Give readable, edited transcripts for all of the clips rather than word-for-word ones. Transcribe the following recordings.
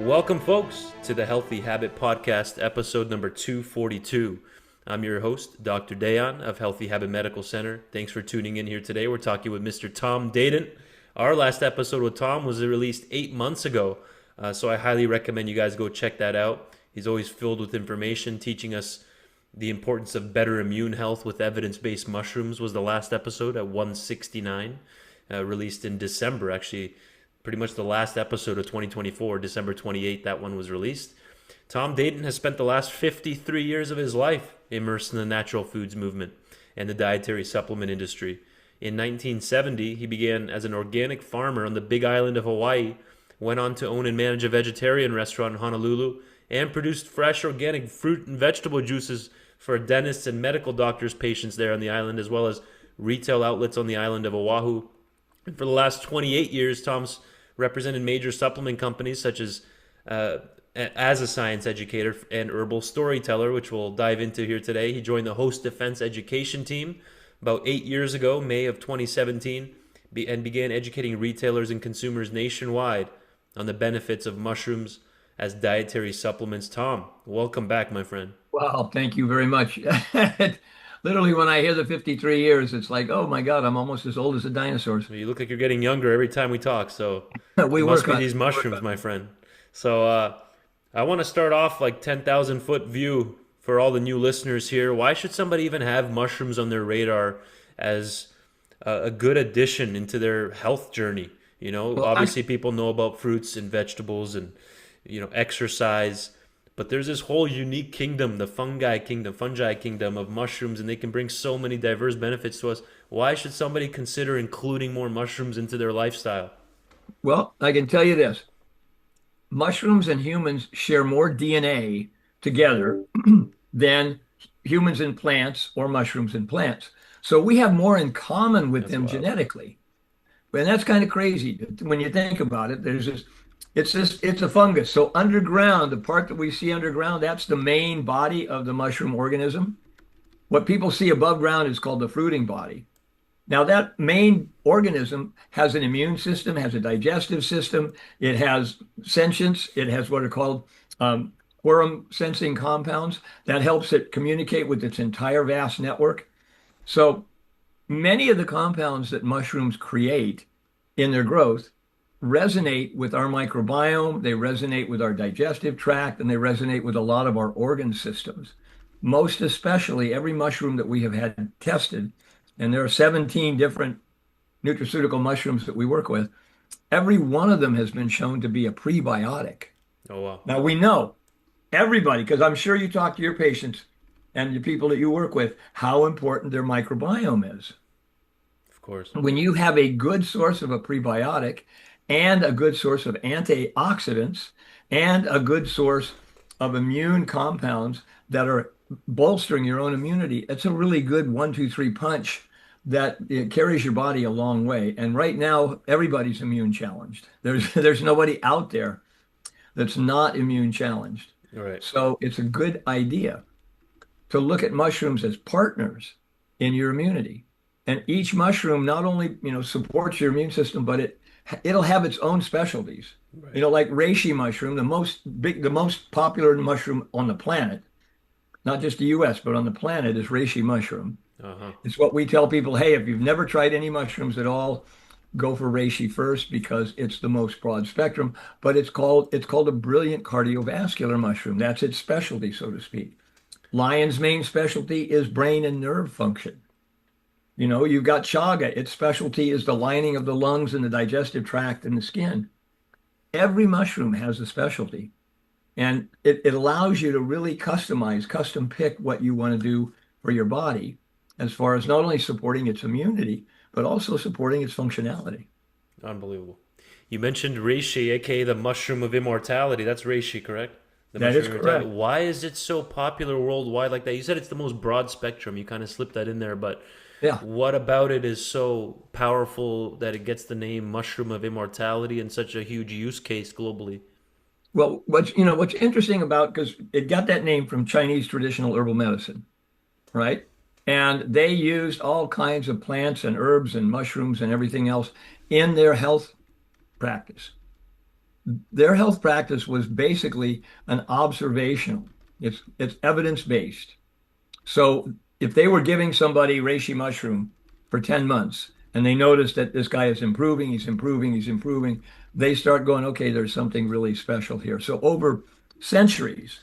Welcome, folks, to the Healthy Habit Podcast, episode number 242. I'm your host, Dr. Dadant of Healthy Habit Medical Center. Thanks for tuning in here today. We're talking with Mr. Tom Dadant. Our last episode with Tom was released 8 months ago, so I highly recommend you guys go check that out. He's always filled with information, teaching us the importance of better immune health with evidence-based mushrooms was the last episode at 169, released in December, actually. Pretty much the last episode of 2024, December 28th, that one was released. Tom Dadant has spent the last 53 years of his life immersed in the natural foods movement and the dietary supplement industry. In 1970, he began as an organic farmer on the Big Island of Hawaii, went on to own and manage a vegetarian restaurant in Honolulu, and produced fresh organic fruit and vegetable juices for dentists and medical doctors' patients there on the island, as well as retail outlets on the island of Oahu. And for the last 28 years, Tom's represented major supplement companies such as a science educator and Herbal Storyteller, which we'll dive into here today. He joined the HostDefense education team about 8 years ago, May of 2017, and began educating retailers and consumers nationwide on the benefits of mushrooms as dietary supplements. Tom, welcome back, my friend. Wow, thank you very much. Literally, when I hear the 53 years, it's like, oh my God, I'm almost as old as the dinosaurs. You look like you're getting younger every time we talk, so We it must work be on it. these mushrooms, my friend. So I want to start off like 10,000 foot view for all the new listeners here. Why should somebody even have mushrooms on their radar as a good addition into their health journey? You know, Well, I, obviously people know about fruits and vegetables and, exercise, but there's this whole unique kingdom, the fungi kingdom of mushrooms, and they can bring so many diverse benefits to us. Why should somebody consider including more mushrooms into their lifestyle? well, I can tell you this. Mushrooms and humans share more DNA together than humans and plants or mushrooms and plants. So we have more in common with That's them wild. genetically. And that's kind of crazy when you think about it. It's a fungus. So underground, the part that we see underground, that's the main body of the mushroom organism. What people see above ground is called the fruiting body. Now, that main organism has an immune system, has a digestive system, it has sentience, it has what are called quorum sensing compounds that helps it communicate with its entire vast network. So many of the compounds that mushrooms create in their growth resonate with our microbiome, they resonate with our digestive tract, and they resonate with a lot of our organ systems. Most especially, every mushroom that we have had tested, and there are 17 different nutraceutical mushrooms that we work with, every one of them has been shown to be a prebiotic. Oh, wow. Now we know everybody, because I'm sure you talk to your patients and the people that you work with, how important their microbiome is. Of course. When you have a good source of a prebiotic and a good source of antioxidants and a good source of immune compounds that are bolstering your own immunity, it's a really good 1, 2, 3 punch that it carries your body a long way. And right now, everybody's immune challenged. There's nobody out there that's not immune challenged. All right. So it's a good idea to look at mushrooms as partners in your immunity. And each mushroom not only, supports your immune system, but it'll have its own specialties. Right. Like reishi mushroom, the most popular mushroom on the planet, not just the US, but on the planet is reishi mushroom. Uh-huh. It's what we tell people, hey, if you've never tried any mushrooms at all, go for reishi first because it's the most broad spectrum, but it's called a brilliant cardiovascular mushroom. That's its specialty, so to speak. Lion's main specialty is brain and nerve function. You've got chaga. Its specialty is the lining of the lungs and the digestive tract and the skin. Every mushroom has a specialty, and it allows you to really custom pick what you want to do for your body as far as not only supporting its immunity, but also supporting its functionality. Unbelievable. You mentioned reishi, aka the mushroom of immortality. That's reishi, correct? The That mushroom is of immortality. correct. Why is it so popular worldwide like that? You said it's the most broad spectrum. You kind of slipped that in there, but Yeah. what about it is so powerful that it gets the name mushroom of immortality and such a huge use case globally? Well, what's interesting about because it got that name from Chinese traditional herbal medicine, right? And they used all kinds of plants and herbs and mushrooms and everything else in their health practice. Their health practice was basically an observational. It's evidence-based. So if they were giving somebody reishi mushroom for 10 months and they noticed that this guy is improving, he's improving, he's improving, they start going, okay, there's something really special here. So over centuries,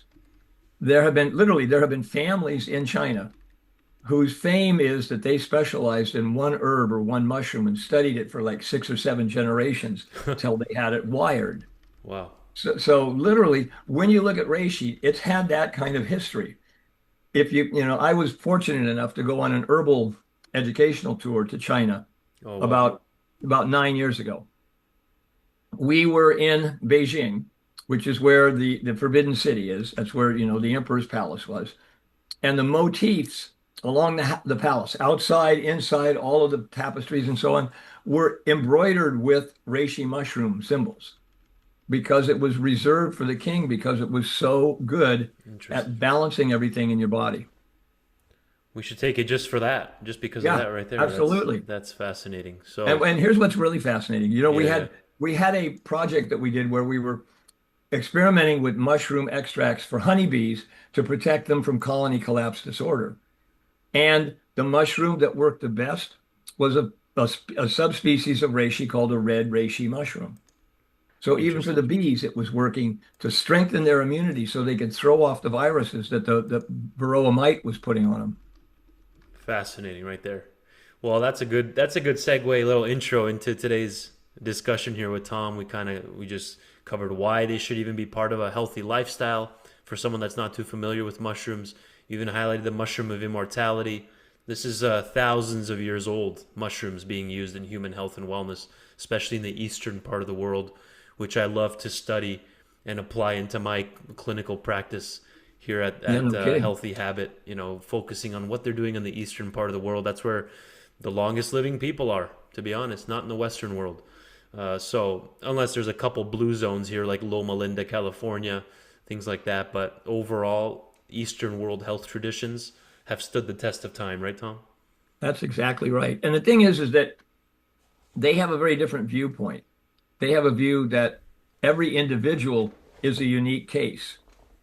there have been families in China whose fame is that they specialized in one herb or one mushroom and studied it for like 6 or 7 generations till they had it wired. Wow. So literally, when you look at reishi, it's had that kind of history. If I was fortunate enough to go on an herbal educational tour to China Oh, wow. about 9 years ago. We were in Beijing, which is where the Forbidden City is. That's where, the emperor's palace was. And the motifs along the palace, outside, inside, all of the tapestries and so on, were embroidered with reishi mushroom symbols because it was reserved for the king because it was so good Interesting. at balancing everything in your body. We should take it just for that, just because of that Yeah, right there. absolutely. That's fascinating. And, So, and here's what's really fascinating. We yeah, yeah. had a project that we did where we were experimenting with mushroom extracts for honeybees to protect them from colony collapse disorder. And the mushroom that worked the best was a subspecies of reishi called a red reishi mushroom. So even for Interesting. the bees, it was working to strengthen their immunity so they could throw off the viruses that the varroa mite was putting on them. Fascinating right there. Well, that's a good segue, little intro into today's discussion here with Tom. We just covered why they should even be part of a healthy lifestyle for someone that's not too familiar with mushrooms. You even highlighted the mushroom of immortality. This is thousands of years old mushrooms being used in human health and wellness, especially in the eastern part of the world, which I love to study and apply into my clinical practice here at, Yeah, at no uh, kidding. Healthy Habit, focusing on what they're doing in the eastern part of the world. That's where the longest living people are, to be honest, not in the Western world. So, unless there's a couple blue zones here, like Loma Linda, California, things like that. But overall, Eastern world health traditions have stood the test of time, right, Tom? That's exactly right. And the thing is that they have a very different viewpoint. They have a view that every individual is a unique case.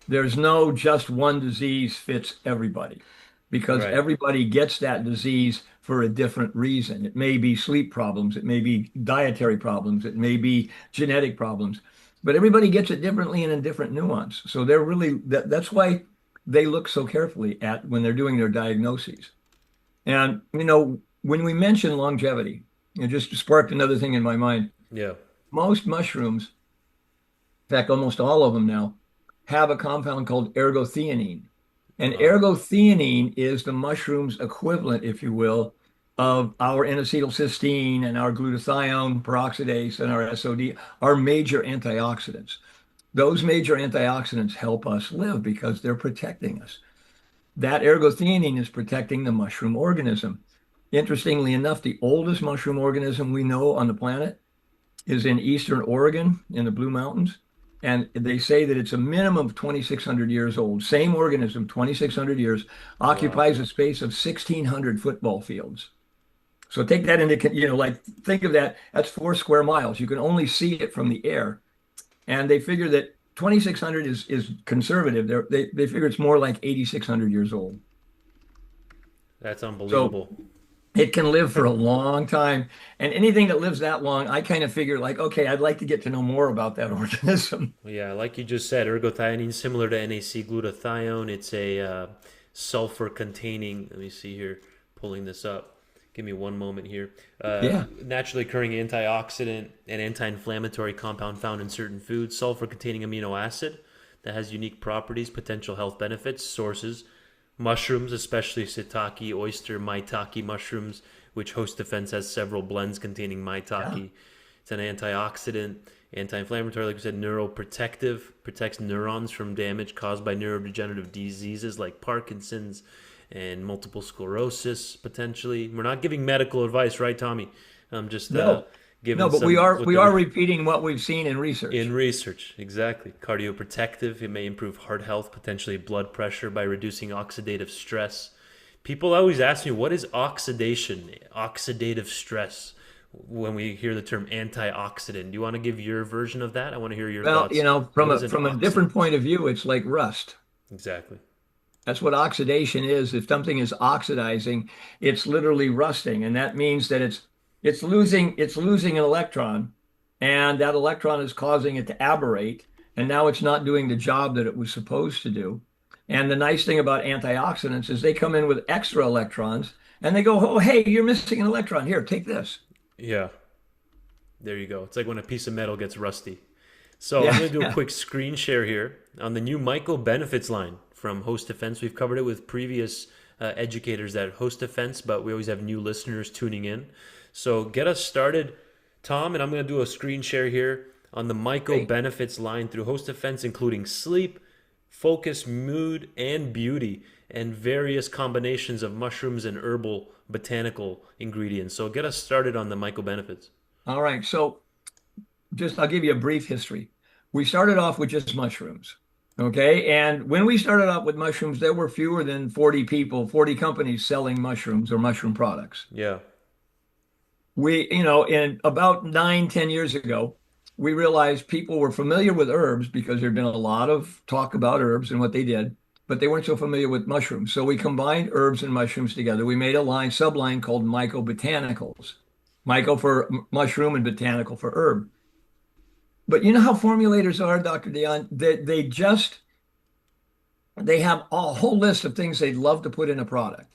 There's no just one disease fits everybody because Right. everybody gets that disease for a different reason. It may be sleep problems, it may be dietary problems, it may be genetic problems, but everybody gets it differently and in different nuance. So they're really that's why they look so carefully at when they're doing their diagnoses. And when we mention longevity, it just sparked another thing in my mind. Yeah. Most mushrooms, in fact, almost all of them now, have a compound called ergothioneine. And Uh, ergothioneine is the mushroom's equivalent, if you will, of our N-acetylcysteine and our glutathione peroxidase and our SOD, our major antioxidants. Those major antioxidants help us live because they're protecting us. That ergothioneine is protecting the mushroom organism. Interestingly enough, the oldest mushroom organism we know on the planet is in eastern Oregon in the Blue Mountains. And they say that it's a minimum of 2,600 years old. Same organism, 2,600 years, wow. occupies a space of 1,600 football fields. So take that into, like think of that. That's 4 square miles. You can only see it from the air. And they figure that 2,600 is conservative. They figure it's more like 8,600 years old. That's So unbelievable. it can live for a long time. And anything that lives that long, I kind of figure like, okay, I'd like to get to know more about that organism. Well, yeah, like you just said, ergothioneine, similar to NAC glutathione. It's a sulfur containing, let me see here, pulling this up. Give me one moment here. Yeah. Naturally occurring antioxidant and anti-inflammatory compound found in certain foods. Sulfur containing amino acid that has unique properties, potential health benefits. Sources: mushrooms, especially shiitake, oyster, maitake mushrooms, which HostDefense has several blends containing Yeah. maitake. It's an antioxidant, anti-inflammatory, like we said, neuroprotective, protects neurons from damage caused by neurodegenerative diseases like Parkinson's and multiple sclerosis, potentially. We're not giving medical advice, right, Tommy? I'm just No, no, giving but we some are what we the are repeating what we've seen in in research. research, exactly. Cardioprotective, it may improve heart health, potentially blood pressure by reducing oxidative stress. People always ask me, what is oxidation, oxidative stress? when we hear the term antioxidant. Do you want to give your version of that? I want to hear your Well, thoughts. from What a is an from a different oxidant? point of view, it's like rust. Exactly. That's what oxidation is. If something is oxidizing, it's literally rusting, and that means that it's losing an electron, and that electron is causing it to aberrate, and now it's not doing the job that it was supposed to do. And the nice thing about antioxidants is they come in with extra electrons, and they go, "Oh, hey, you're missing an electron. Here, take this." Yeah. There you go. It's like when a piece of metal gets rusty. So I'm Yeah, going to do a yeah. quick screen share here on the new MycoBenefits line from HostDefense. We've covered it with previous educators at HostDefense, but we always have new listeners tuning in. So get us started, Tom, and I'm going to do a screen share here on the Hey, MycoBenefits line through HostDefense, including sleep, focus, mood, and beauty, and various combinations of mushrooms and herbal botanical ingredients. So get us started on the MycoBenefits. all right. So just I'll give you a brief history. We started off with just mushrooms. Okay. And when we started out with mushrooms, there were fewer than 40 people, 40 companies selling mushrooms or mushroom products. Yeah, In about 9, 10 years ago, we realized people were familiar with herbs because there'd been a lot of talk about herbs and what they did, but they weren't so familiar with mushrooms. So we combined herbs and mushrooms together. We made a subline called Mycobotanicals. Myco for mushroom and botanical for herb. But you know how formulators are, Dr. Dion? They have a whole list of things they'd love to put in a product.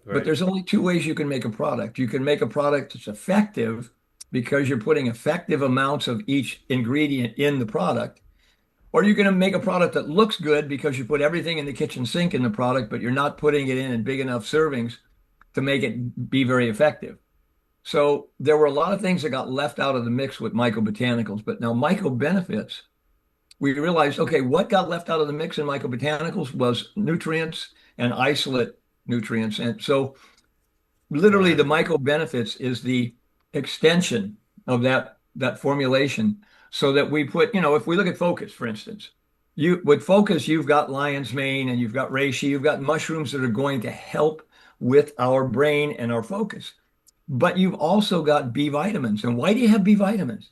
But right. there's only two ways you can make a product. You can make a product that's effective because you're putting effective amounts of each ingredient in the product, or you're going to make a product that looks good because you put everything in the kitchen sink in the product, but you're not putting it in big enough servings to make it be very effective. So there were a lot of things that got left out of the mix with mycobotanicals, but now mycobenefits, we realized, okay, what got left out of the mix in mycobotanicals was nutrients and isolate nutrients. And so literally Got the it. mycobenefits is the extension of that formulation so that we put, if we look at focus, for instance, you with focus, you've got lion's mane and you've got reishi, you've got mushrooms that are going to help with our brain and our focus. But you've also got B vitamins. And why do you have B vitamins?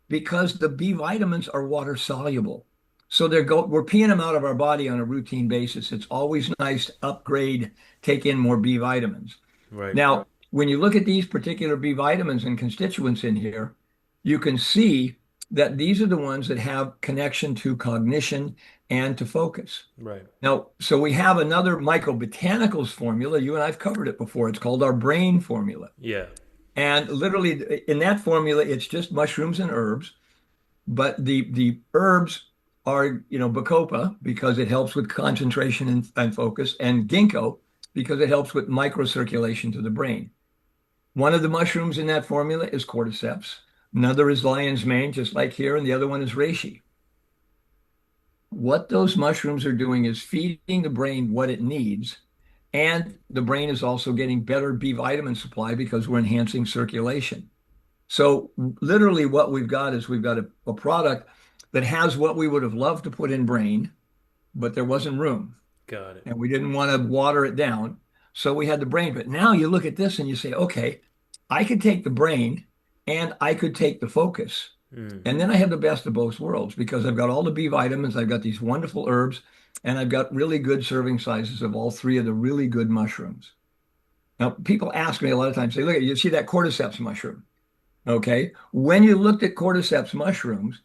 Because the B vitamins are water soluble. So we're peeing them out of our body on a routine basis. It's always nice to upgrade, take in more B vitamins. Right. Now, when you look at these particular B vitamins and constituents in here, you can see that these are the ones that have connection to cognition and to focus. Right. Now, so we have another mycobotanicals formula. You and I've covered it before. It's called our brain formula. Yeah. And literally in that formula, it's just mushrooms and herbs, but the herbs are, bacopa because it helps with concentration and focus, and ginkgo because it helps with microcirculation to the brain. One of the mushrooms in that formula is cordyceps. Another is lion's mane, just like here, and the other one is reishi. What those mushrooms are doing is feeding the brain what it needs, and the brain is also getting better B vitamin supply because we're enhancing circulation. So literally what we've got is we've got a product that has what we would have loved to put in brain, but there wasn't room Got it. and we didn't want to water it down. So we had the brain. But now you look at this and you say, okay, I could take the brain and I could take the focus. Mm. And then I have the best of both worlds because I've got all the B vitamins, I've got these wonderful herbs, and I've got really good serving sizes of all three of the really good mushrooms. Now, people ask me a lot of times, say, look, you see that cordyceps mushroom. Okay. When you looked at cordyceps mushrooms,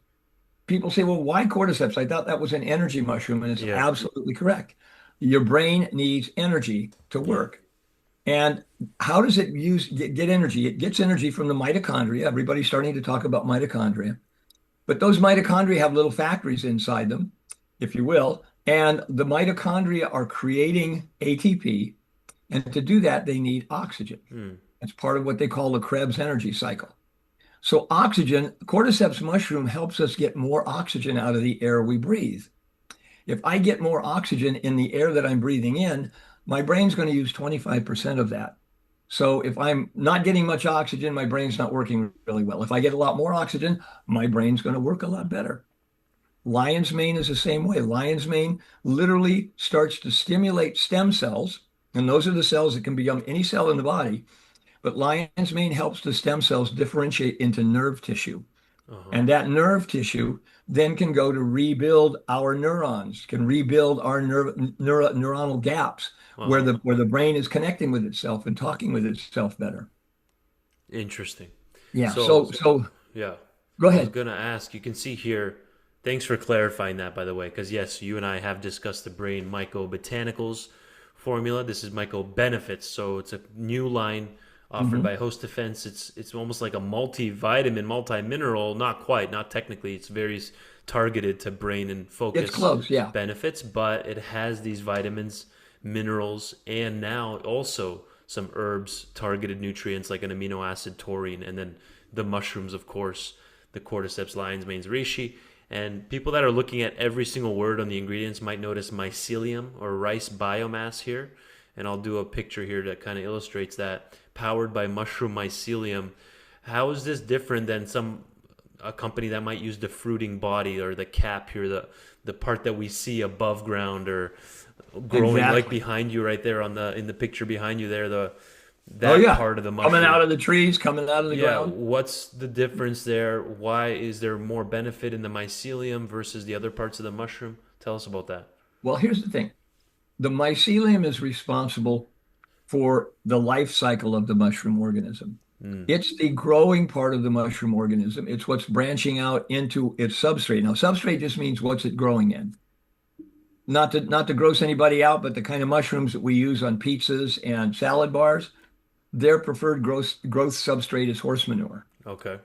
people say, well, why cordyceps? I thought that was an energy mushroom, and it's Yeah. absolutely correct. Your brain needs energy to Yeah. work. And how does it get energy? It gets energy from the mitochondria. Everybody's starting to talk about mitochondria. But those mitochondria have little factories inside them, if you will. And the mitochondria are creating ATP. And to do that, they need oxygen. Mm. It's part of what they call the Krebs energy cycle. So oxygen, cordyceps mushroom helps us get more oxygen out of the air we breathe. If I get more oxygen in the air that I'm breathing in, my brain's going to use 25% of that. So if I'm not getting much oxygen, my brain's not working really well. If I get a lot more oxygen, my brain's going to work a lot better. Lion's mane is the same way. Lion's mane literally starts to stimulate stem cells, and those are the cells that can become any cell in the body. but lion's mane helps the stem cells differentiate into nerve tissue. Uh-huh. And that nerve tissue then can go to rebuild our neurons, can rebuild our neuronal gaps where Uh-huh. the brain is connecting with itself and talking with itself better. Interesting. Yeah. So, So yeah. go I was ahead. gonna ask, you can see here, thanks for clarifying that, by the way, because yes, you and I have discussed the Brain Myco Botanicals formula. This is MycoBenefits, so it's a new line offered Hmm. by HostDefense. It's almost like a multivitamin, multi-mineral, not quite, not technically. It's very targeted to brain and It's focus close. Yeah. benefits, but it has these vitamins, minerals, and now also some herbs, targeted nutrients like an amino acid taurine, and then the mushrooms, of course, the cordyceps, lion's manes, reishi. And people that are looking at every single word on the ingredients might notice mycelium or rice biomass here. And I'll do a picture here that kind of illustrates that. Powered by mushroom mycelium. How is this different than a company that might use the fruiting body or the cap here, the part that we see above ground or growing like Exactly. behind you right there on the in the picture behind you there, the Oh that yeah. part of the Coming mushroom. out of the trees, coming out of the Yeah, ground. what's the difference there? Why is there more benefit in the mycelium versus the other parts of the mushroom? Tell us about that. Well, here's the thing. The mycelium is responsible for the life cycle of the mushroom organism. Mm, It's the growing part of the mushroom organism. It's what's branching out into its substrate. Now, substrate just means what's it growing in. Not to gross anybody out, but the kind of mushrooms that we use on pizzas and salad bars, their preferred growth substrate is horse manure. okay.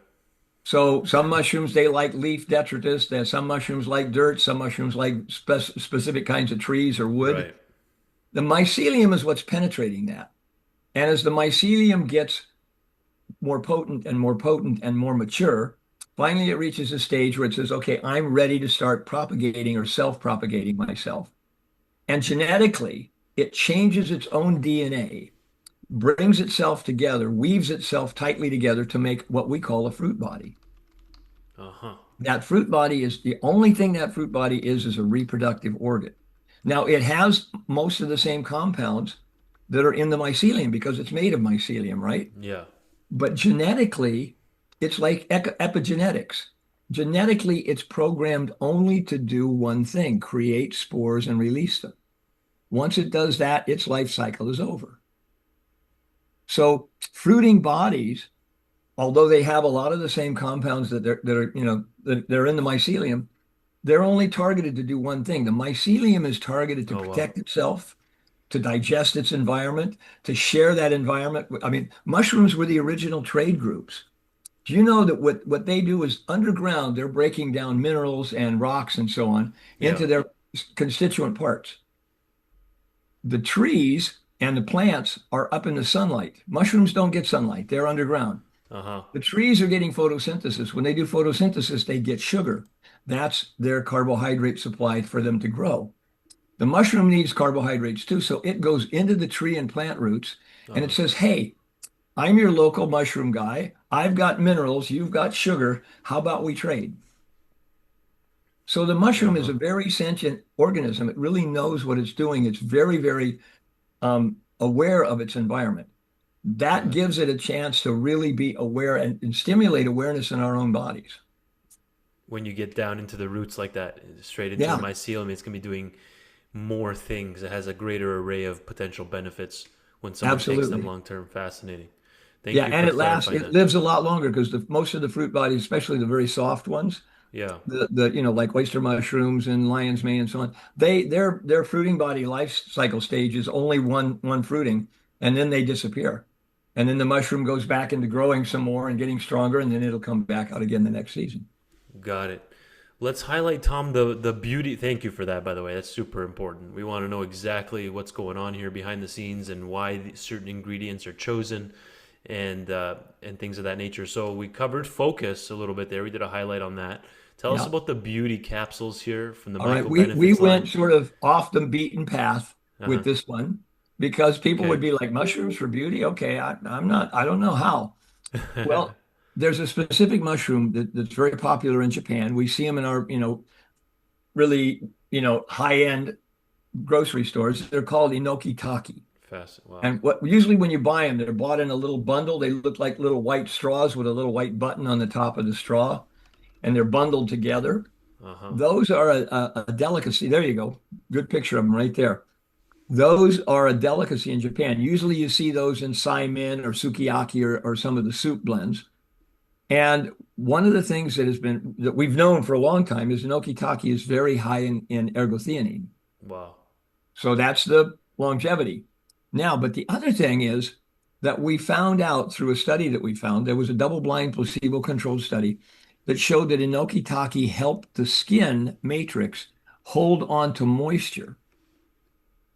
So some mushrooms they like leaf detritus, and some mushrooms like dirt, some mushrooms like specific kinds of trees or wood. Right. The mycelium is what's penetrating that. And as the mycelium gets more potent and more potent and more mature, finally it reaches a stage where it says, okay, I'm ready to start propagating or self-propagating myself. And genetically, it changes its own DNA, brings itself together, weaves itself tightly together to make what we call a fruit body. Uh-huh. That fruit body is the only thing that fruit body is a reproductive organ. Now, it has most of the same compounds that are in the mycelium because it's made of mycelium, right? Yeah. But genetically, it's like epigenetics. Genetically, it's programmed only to do one thing, create spores and release them. Once it does that, its life cycle is over. So fruiting bodies, although they have a lot of the same compounds that are, that they're in the mycelium, they're only targeted to do one thing. The mycelium is targeted to Oh wow. protect itself, to digest its environment, to share that environment. I mean, mushrooms were the original trade groups. Do you know that what they do is underground, they're breaking down minerals and rocks and so on Yeah. into their constituent parts. The trees and the plants are up in the sunlight. Mushrooms don't get sunlight, they're underground. Uh-huh. The trees are getting photosynthesis. When they do photosynthesis, they get sugar. That's their carbohydrate supply for them to grow. The mushroom needs carbohydrates too, so it goes into the tree and plant roots and it Uh-huh. says, hey, I'm your local mushroom guy. I've got minerals, you've got sugar. How about we trade? So the mushroom is Uh-huh. a very sentient organism. It really knows what it's doing. It's very, very aware of its environment. That Got it. gives it a chance to really be aware and stimulate awareness in our own bodies. When you get down into the roots like that, straight into the Yeah, mycelium, it's gonna be doing more things. It has a greater array of potential benefits when someone takes them absolutely. long term. Fascinating. Thank Yeah, you and for it lasts, clarifying it that. lives a lot longer because most of the fruit bodies, especially the very soft ones, Yeah. like oyster mushrooms and lion's mane and so on, their fruiting body life cycle stage is only one fruiting, and then they disappear. And then the mushroom goes back into growing some more and getting stronger, and then it'll come back out again the next season. Got it. Let's highlight, Tom, the beauty. Thank you for that, by the way. That's super important. We want to know exactly what's going on here behind the scenes and why certain ingredients are chosen, and things of that nature. So we covered focus a little bit there. We did a highlight on that. Tell us Yeah. about the beauty capsules here from the All right. Myco We Benefits went line. sort of off the beaten path Uh huh. with this one because people would Okay. be like, mushrooms for beauty? Okay, I'm not, I don't know how. Well, there's a specific mushroom that's very popular in Japan. We see them in our, really, high-end grocery stores. They're called enokitake. Wow. And what usually when you buy them, they're bought in a little bundle. They look like little white straws with a little white button on the top of the straw, and they're bundled together. Uh-huh. Those are a delicacy. There you go. Good picture of them right there. Those are a delicacy in Japan. Usually you see those in saimin or sukiyaki or some of the soup blends. And one of the things that we've known for a long time is enokitake is very high in ergothioneine. Wow. So that's the longevity. Now, but the other thing is that we found out through a study that we found, there was a double-blind placebo-controlled study that showed that enokitake helped the skin matrix hold on to moisture.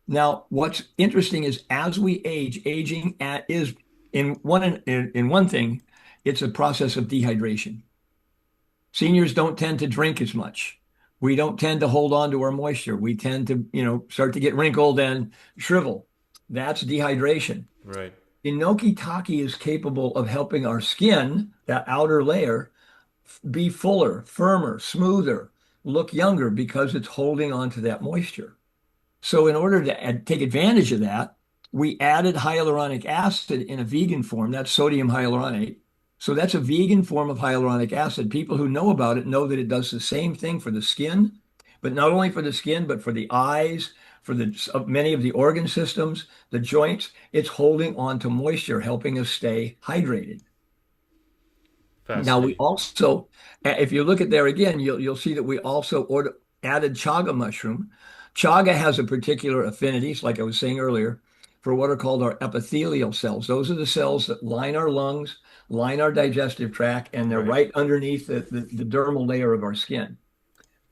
Now, what's interesting is as we age, is in one thing, it's a process of dehydration. Seniors don't tend to drink as much. We don't tend to hold on to our moisture. We tend to, start to get wrinkled and shrivel. That's dehydration. Right. Enokitake is capable of helping our skin, that outer layer, be fuller, firmer, smoother, look younger because it's holding on to that moisture. So in order to take advantage of that, we added hyaluronic acid in a vegan form. That's sodium hyaluronate. So that's a vegan form of hyaluronic acid. People who know about it know that it does the same thing for the skin, but not only for the skin, but for the eyes, for many of the organ systems, the joints. It's holding on to moisture, helping us stay hydrated. Now we Fascinating. also, if you look at there again, you'll see that we also added chaga mushroom. Chaga has a particular affinities, like I was saying earlier, for what are called our epithelial cells. Those are the cells that line our lungs, line our digestive tract, and they're Right. right underneath the dermal layer of our skin.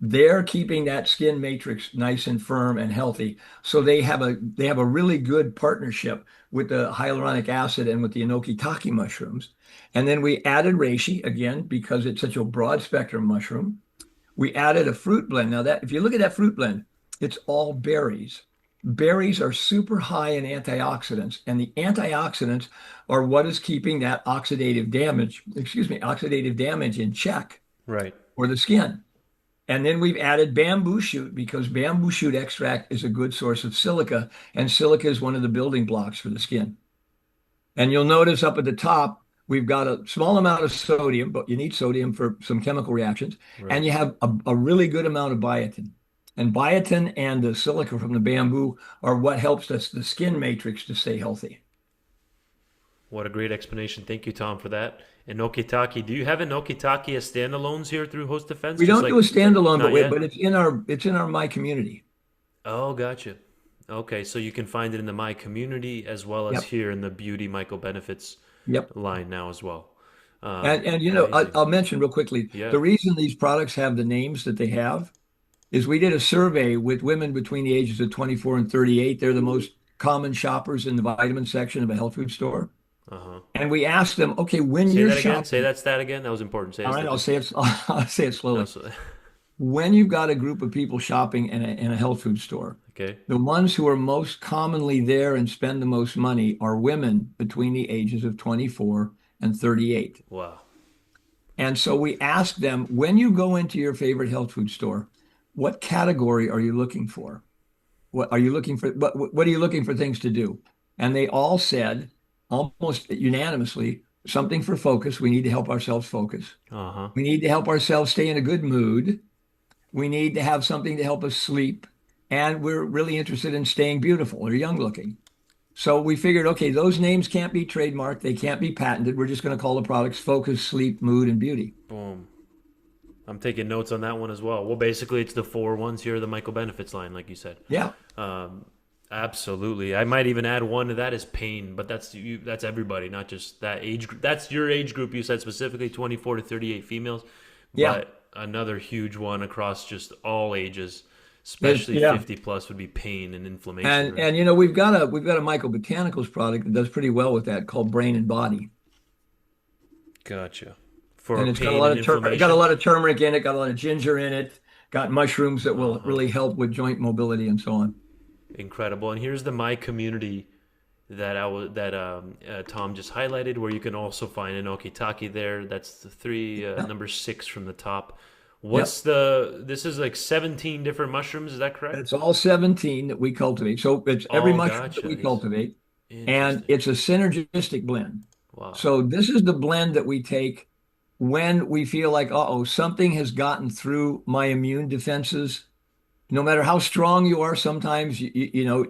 They're keeping that skin matrix nice and firm and healthy. So they have a really good partnership with the hyaluronic acid and with the enokitake mushrooms. And then we added reishi again because it's such a broad spectrum mushroom. We added a fruit blend. Now that if you look at that fruit blend, it's all berries. Berries are super high in antioxidants, and the antioxidants are what is keeping that oxidative damage in check Right. for the skin. And then we've added bamboo shoot because bamboo shoot extract is a good source of silica, and silica is one of the building blocks for the skin. And you'll notice up at the top, we've got a small amount of sodium, but you need sodium for some chemical reactions, and Right. you have a really good amount of biotin. And biotin and the silica from the bamboo are what helps us the skin matrix to stay healthy. What a great explanation. Thank you, Tom, for that. And Okitake, do you have an Okitake as standalones here through HostDefense? We Just don't do like a standalone, not but yet? it's in our MyCommunity. Oh, gotcha. Okay, so you can find it in the My Community as well as Yep. here in the Beauty MycoBenefits Yep. line now as well. And Amazing. I'll mention real quickly, Yeah. the reason these products have the names that they have is we did a survey with women between the ages of 24 and 38. They're the most common shoppers in the vitamin section of a health food store. Uh-huh. And we asked them, okay, when Say you're that again. Say shopping, that stat again. That was important. Say all it right, slowly. I'll say it No, slowly. so, When you've got a group of people shopping in a health food store, okay. the ones who are most commonly there and spend the most money are women between the ages of 24 and 38. Wow. And so we asked them, when you go into your favorite health food store, what category are you looking for? What are you looking for? What are you looking for things to do? And they all said, almost unanimously, something for focus. We need to help ourselves focus. Uh-huh. We need to help ourselves stay in a good mood. We need to have something to help us sleep. And we're really interested in staying beautiful or young looking. So we figured, okay, those names can't be trademarked. They can't be patented. We're just going to call the products focus, sleep, mood, and beauty. Boom. I'm taking notes on that one as well. Well, basically, it's the four ones here, the MycoBenefits line, like you said. Yeah. Um, absolutely. I might even add one to that is pain, but that's you. That's everybody, not just that age group. That's your age group. You said specifically 24 to 38 females, Yeah. but another huge one across just all ages, It's, especially yeah. 50 plus, would be pain and inflammation. And Right? and we've got a mycobotanicals product that does pretty well with that called Brain and Body. Gotcha. For And it's got a pain lot and of got a inflammation. lot of turmeric in it, got a lot of ginger in it, got mushrooms that Uh will huh. really help with joint mobility and so on. Incredible. And here's the My Community that Tom just highlighted, where you can also find an okitake there. That's the three Yeah. number 6 from the top. Yep. This is like 17 different mushrooms, is that correct? It's all 17 that we cultivate. So it's every Oh, mushroom that gotcha. we cultivate, and Interesting. it's a synergistic blend. Wow. So this is the blend that we take when we feel like, uh-oh, something has gotten through my immune defenses. No matter how strong you are, sometimes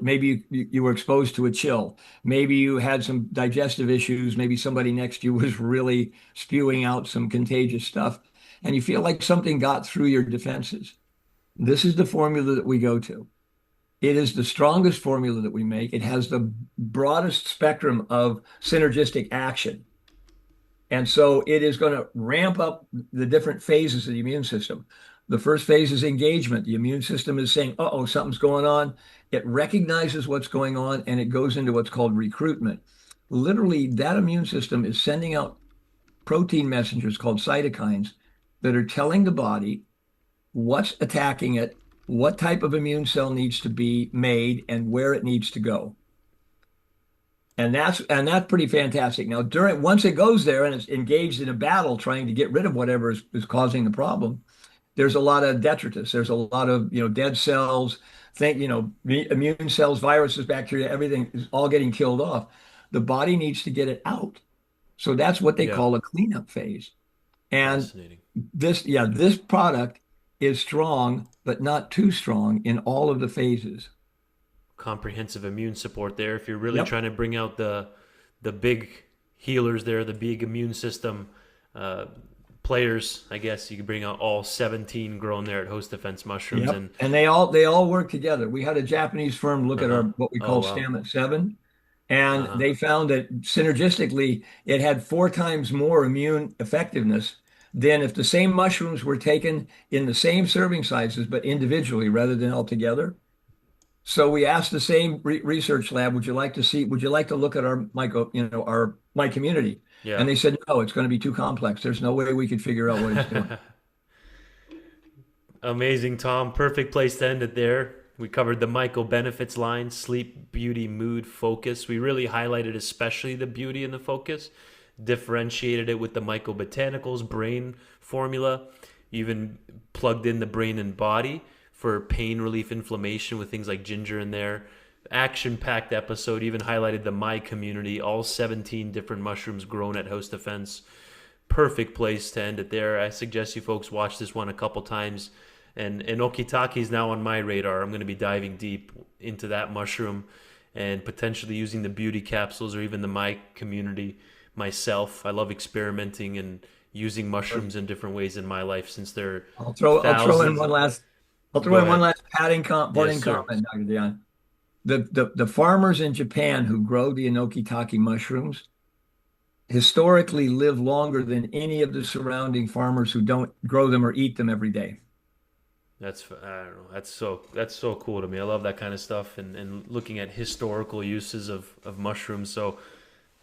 maybe you were exposed to a chill. Maybe you had some digestive issues. Maybe somebody next to you was really spewing out some contagious stuff, and you feel like something got through your defenses. This is the formula that we go to. It is the strongest formula that we make. It has the broadest spectrum of synergistic action. And so it is going to ramp up the different phases of the immune system. The first phase is engagement. The immune system is saying, uh-oh, something's going on. It recognizes what's going on and it goes into what's called recruitment. Literally, that immune system is sending out protein messengers called cytokines that are telling the body what's attacking it, what type of immune cell needs to be made, and where it needs to go. And that's pretty fantastic. Now, once it goes there and it's engaged in a battle trying to get rid of whatever is causing the problem, there's a lot of detritus. There's a lot of dead cells, immune cells, viruses, bacteria, everything is all getting killed off. The body needs to get it out. So that's what they Yeah. call a cleanup phase. And Fascinating. this product is strong, but not too strong in all of the phases. Comprehensive immune support there. If you're really Yep. trying to bring out the big healers there, the big immune system uh, players, I guess you could bring out all 17 grown there at Host Defense Mushrooms. Yep. And And they all work together. We had a Japanese firm look at our uh-huh. what we Oh call wow. Stamina 7, and Uh-huh. they found that synergistically it had 4 times more immune effectiveness than if the same mushrooms were taken in the same serving sizes but individually rather than all together. So we asked the same research lab, would you like to look at our my community? Yeah. And they said, no, it's going to be too complex. There's no way we could figure out what it's doing. Amazing, Tom. Perfect place to end it there. We covered the MycoBenefits line, sleep, beauty, mood, focus. We really highlighted especially the beauty and the focus, differentiated it with the mycobotanicals, brain formula, even plugged in the brain and body for pain relief, inflammation with things like ginger in there. Action-packed episode, even highlighted the MyCommunity, all 17 different mushrooms grown at Host Defense. Perfect place to end it there. I suggest you folks watch this one a couple times. And enokitake is now on my radar. I'm going to be diving deep into that mushroom and potentially using the beauty capsules or even the MyCommunity myself. I love experimenting and using mushrooms in different ways in my life since they're I'll throw in thousands. one last I'll Go throw in one ahead. last parting Yes, sir. comment, Dr. Dion. The farmers in Japan who grow the enokitake mushrooms historically live longer than any of the surrounding farmers who don't grow them or eat them every day. I don't know. That's so cool to me. I love that kind of stuff and looking at historical uses of mushrooms. So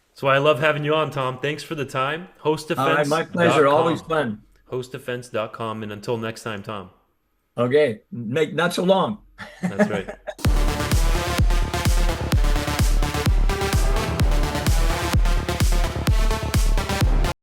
that's why I love having you on, Tom. Thanks for the time. All right, my pleasure. Always HostDefense.com. fun. HostDefense.com. And until next time, Tom. Okay, make not so long. That's right.